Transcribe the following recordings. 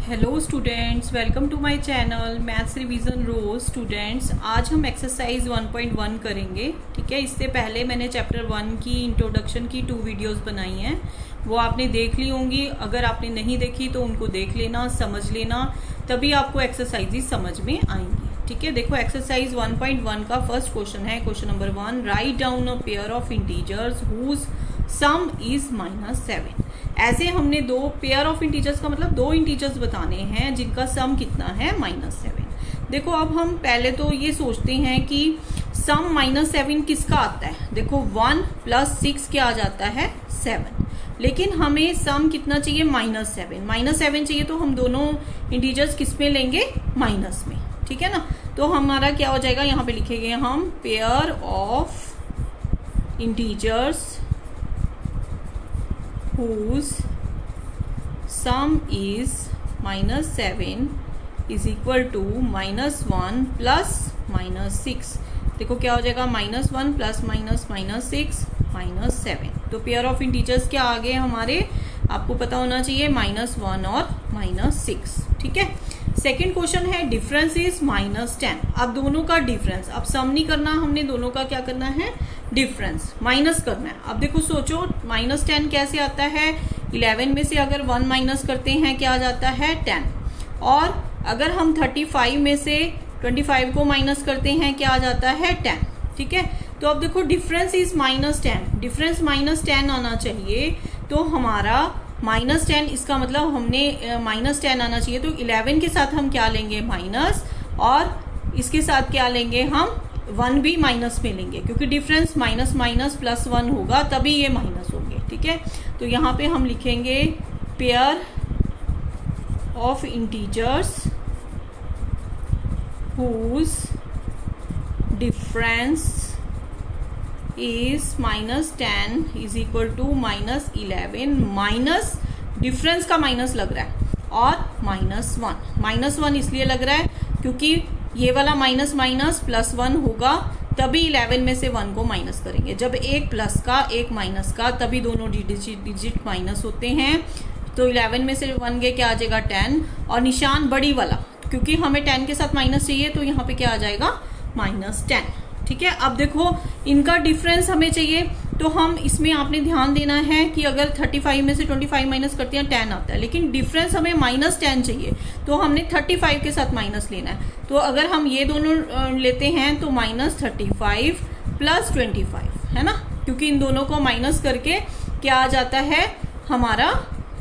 Hello students, welcome to my channel maths revision रोज। Students, आज हम एक्सरसाइज 1.1 करेंगे। ठीक है, इससे पहले मैंने चैप्टर 1 की इंट्रोडक्शन की 2 वीडियोस बनाई हैं, वो आपने देख ली होंगी। अगर आपने नहीं देखी तो उनको देख लेना, समझ लेना, तभी आपको एक्सरसाइजेज समझ में आएंगी। ठीक है, देखो एक्सरसाइज 1.1 का फर्स्ट क्वेश्चन है, question number 1, write down a pair of integers whose sum is -7। ऐसे हमने दो पेयर ऑफ इंटीजर्स का मतलब दो इंटीजर्स बताने हैं जिनका सम कितना है -7। देखो अब हम पहले तो ये सोचते हैं कि सम -7 किसका आता है। देखो 1 + 6 क्या आ जाता है 7, लेकिन हमें सम कितना चाहिए -7 चाहिए, तो हम दोनों इंटीजर्स किस में लेंगे, माइनस में। ठीक है ना, तो हमारा क्या हो जाएगा, यहाँ पे लिखेंगे हम pair of integers whose sum is -7 is equal to -1 plus -6। देखो क्या हो जाएगा, -1 प्लस -6 -7। तो पेयर ऑफ इंटीजर्स क्या आ गए हमारे, आपको पता होना चाहिए -1 और -6। ठीक है, सेकेंड क्वेश्चन है डिफरेंस इज -10। अब दोनों का डिफरेंस, अब सम नहीं करना हमने, दोनों का क्या करना है, डिफरेंस माइनस करना है। अब देखो सोचो -10 कैसे आता है, 11 में से अगर 1 माइनस करते हैं क्या आ जाता है 10, और अगर हम 35 में से 25 को माइनस करते हैं क्या आ जाता है 10। ठीक है, तो अब देखो डिफरेंस इज -10, डिफरेंस -10 आना चाहिए, तो हमारा -10 इसका मतलब हमने -10 आना चाहिए, तो 11 के साथ हम क्या लेंगे माइनस, और इसके साथ क्या लेंगे हम 1 भी माइनस में लेंगे, क्योंकि डिफरेंस -+1 होगा तभी ये माइनस होंगे। ठीक है, तो यहाँ पे हम लिखेंगे pair of integers whose difference is -10 is equal to -11, minus difference का माइनस लग रहा है, और -1 इसलिए लग रहा है क्योंकि ये वाला -+1 होगा, तभी 11 में से 1 को माइनस करेंगे। जब एक प्लस का एक माइनस का, तभी दोनों डिजिट माइनस होते हैं। तो 11 में से 1 गए क्या आ जाएगा 10, और निशान बड़ी वाला, क्योंकि हमें 10 के साथ माइनस चाहिए, तो यहाँ पे क्या आ जाएगा -10। ठीक है, अब देखो इनका डिफरेंस हमें चाहिए, तो हम इसमें आपने ध्यान देना है कि अगर 35 में से 25 माइनस करते हैं 10 आता है, लेकिन डिफरेंस हमें -10 चाहिए, तो हमने 35 के साथ माइनस लेना है। तो अगर हम ये दोनों लेते हैं तो -35 + 25 है ना, क्योंकि इन दोनों को माइनस करके क्या आ जाता है हमारा,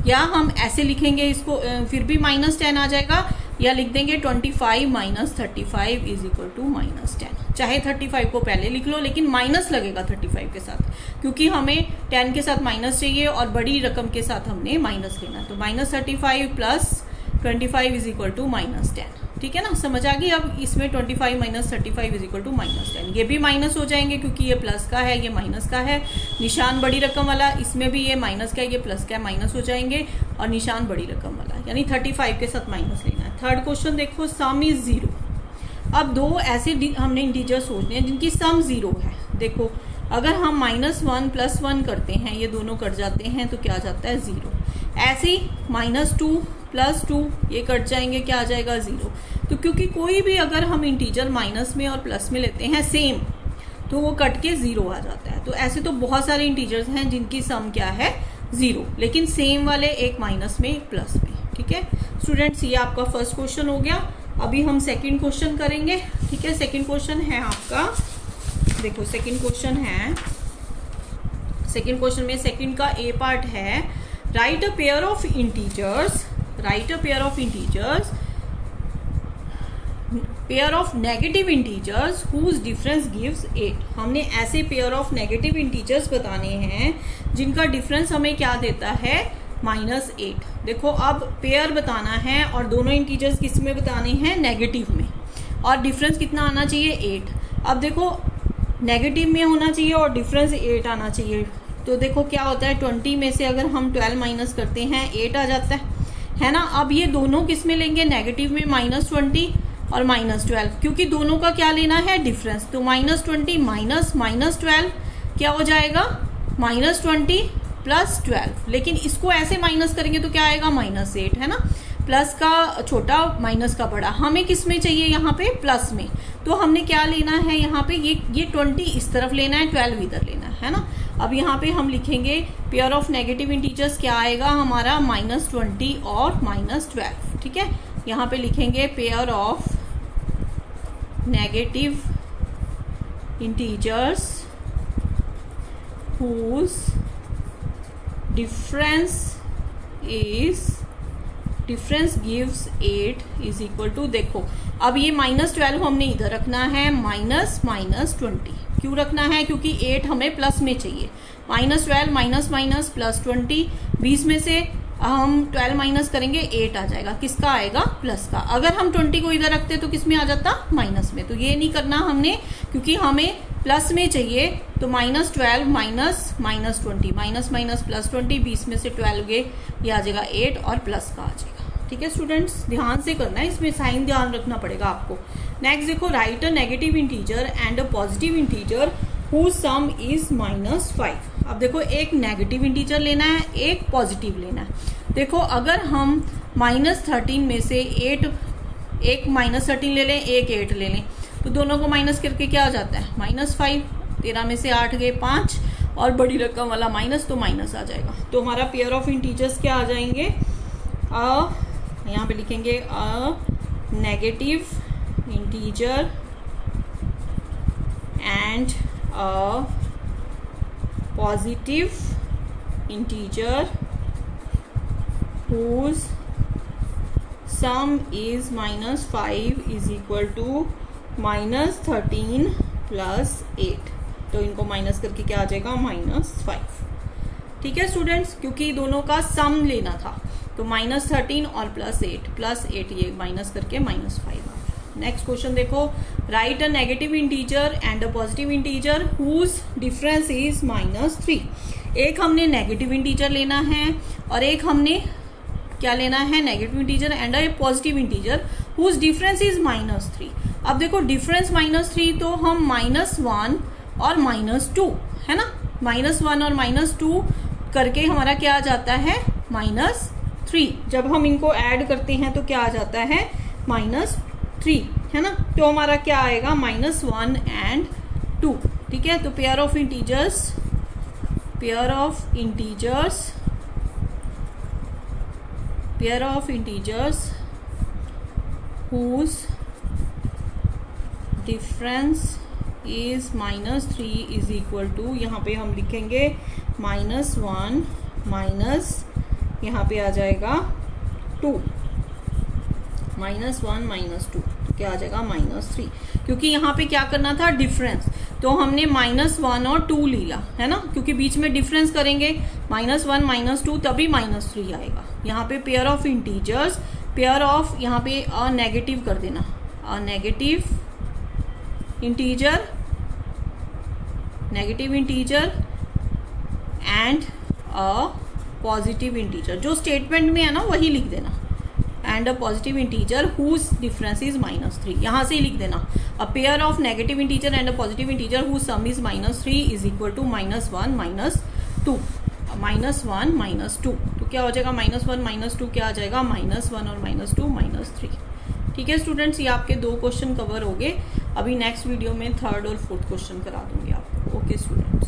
या हम ऐसे लिखेंगे इसको, फिर भी -10 आ जाएगा, या लिख देंगे 25 - 35 इज इक्वल टू -10। चाहे 35 को पहले लिख लो, लेकिन माइनस लगेगा 35 के साथ, क्योंकि हमें 10 के साथ माइनस चाहिए और बड़ी रकम के साथ हमने माइनस लेना। तो -35 + 25 इज इक्वल टू -10। ठीक है ना, समझ आ गई। अब इसमें 25 - 35 इज इक्वल टू -10, ये भी माइनस हो जाएंगे क्योंकि ये प्लस का है, ये माइनस का है। निशान बड़ी रकम वाला, इसमें भी ये माइनस का है, ये प्लस का है, माइनस हो जाएंगे, और निशान बड़ी रकम वाला, यानी 35 के साथ माइनस लेना है। थर्ड क्वेश्चन देखो, सम इज 0। अब दो ऐसे हमने इंटीजर सोचने हैं जिनकी सम 0 है। देखो अगर हम -1 + 1 करते हैं, ये दोनों कट जाते हैं, तो क्या आ जाता है 0। ऐसे ही -2 + 2 ये कट जाएंगे, क्या आ जाएगा 0। तो क्योंकि कोई भी अगर हम इंटीजर माइनस में और प्लस में लेते हैं सेम, तो वो कट के 0 आ जाता है। तो ऐसे तो बहुत सारे इंटीजर्स हैं जिनकी सम क्या है 0, लेकिन सेम वाले एक माइनस में एक प्लस में। ठीक है स्टूडेंट्स, ये आपका फर्स्ट क्वेश्चन हो गया। अभी हम सेकंड क्वेश्चन करेंगे। ठीक है, सेकंड क्वेश्चन है आपका, देखो सेकंड क्वेश्चन है, सेकंड क्वेश्चन में सेकंड का ए पार्ट है, write a pair of integers, write a pair of integers, pair of negative integers whose difference gives 8। हमने ऐसे पेयर ऑफ नेगेटिव इंटीजर्स बताने हैं जिनका डिफरेंस हमें क्या देता है -8। देखो अब पेयर बताना है, और दोनों इंटीजर्स किस में बताने हैं, नेगेटिव में, और डिफरेंस कितना आना चाहिए 8। अब देखो नेगेटिव में होना चाहिए और डिफरेंस 8 आना चाहिए। तो देखो क्या होता है, 20 में से अगर हम 12 माइनस करते हैं 8 आ जाता है ना। अब ये दोनों किस में लेंगे, नेगेटिव में, -20 और -12, क्योंकि दोनों का क्या लेना है, डिफरेंस। तो -20 -12 क्या हो जाएगा, -20 +12, लेकिन इसको ऐसे माइनस करेंगे तो क्या आएगा -8 है ना। प्लस का छोटा माइनस का बड़ा, हमें किस में चाहिए यहाँ पे प्लस में। तो हमने क्या लेना है यहाँ पे, ये 20 इस तरफ लेना है, 12 इधर लेना है ना। अब यहाँ पे हम लिखेंगे पेयर ऑफ नेगेटिव इंटीजर्स क्या आएगा हमारा, -20 और -12। ठीक है, यहाँ पे लिखेंगे pair of negative integers whose difference gives 8 is equal to, देखो अब ये -12 हमने इधर रखना है, -20 क्यों रखना है, क्योंकि 8 हमें प्लस में चाहिए। -12 माइनस प्लस 20, 20 में से हम 12 माइनस करेंगे 8 आ जाएगा, किसका आएगा, प्लस का। अगर हम 20 को इधर रखते तो किस में आ जाता, माइनस में। तो ये नहीं करना हमने, क्योंकि हमें प्लस में चाहिए। तो -12 माइनस -20, माइनस प्लस 20, 20 में से 12 गए, ये आ जाएगा 8 और प्लस का आ जाएगा। ठीक है स्टूडेंट्स, ध्यान से करना है, इसमें साइन ध्यान रखना पड़ेगा आपको। नेक्स्ट देखो, right a negative integer and a positive integer whose sum is -5। अब देखो एक नेगेटिव इंटीजर लेना है, एक पॉजिटिव लेना है। देखो अगर हम -13 में से एक -13 ले लें, एक 8 ले लें, तो दोनों को माइनस करके क्या हो जाता है, -5। 13 में से 8 गए 5, और बड़ी रकम वाला माइनस, तो माइनस आ जाएगा। तो हमारा पेयर ऑफ इंटीजर्स क्या आ जाएंगे, यहाँ पे लिखेंगे negative integer and positive integer whose sum is -5 is equal to -13 + 8। तो इनको माइनस करके क्या आ जाएगा, -5। ठीक है स्टूडेंट्स, क्योंकि दोनों का सम लेना था, तो -13 और +8 ये माइनस करके -5 आ गया। नेक्स्ट क्वेश्चन देखो, right a negative integer and a positive integer whose difference is -3। एक हमने नेगेटिव इंटीजर लेना है, और एक हमने क्या लेना है, negative integer and a positive integer whose difference is -3। अब देखो डिफरेंस -3, तो हम -1 और -2 है ना, -1 और -2 करके हमारा क्या आ जाता है, -3। जब हम इनको ऐड करते हैं तो क्या आ जाता है, -3 है ना। तो हमारा क्या आएगा, -1 एंड 2। ठीक है, तो pair of integers whose difference is -3 is equal to, यहाँ पे हम लिखेंगे -1 माइनस, यहाँ पे आ जाएगा 2, -1 - 2, क्या आ जाएगा, -3। क्योंकि यहाँ पे क्या करना था, डिफरेंस, तो हमने -1 और 2 लिया है ना, क्योंकि बीच में डिफरेंस करेंगे -1 - 2, तभी -3 आएगा। यहाँ पे pair of integers, pair of यहाँ पे नेगेटिव कर देना, negative integer and positive integer, जो स्टेटमेंट में है ना वही लिख देना, and a positive integer whose difference is -3, यहाँ से ही लिख देना। A pair of negative integer and a positive integer whose sum is -3 is equal to -1 - 2, -1 - 2। तो क्या हो जाएगा, -1 - 2 क्या आ जाएगा, -1 और -2 -3। ठीक है स्टूडेंट्स, ये आपके 2 क्वेश्चन कवर हो गए। अभी नेक्स्ट वीडियो में 3rd और 4th क्वेश्चन करा दूंगी आपको। Okay students.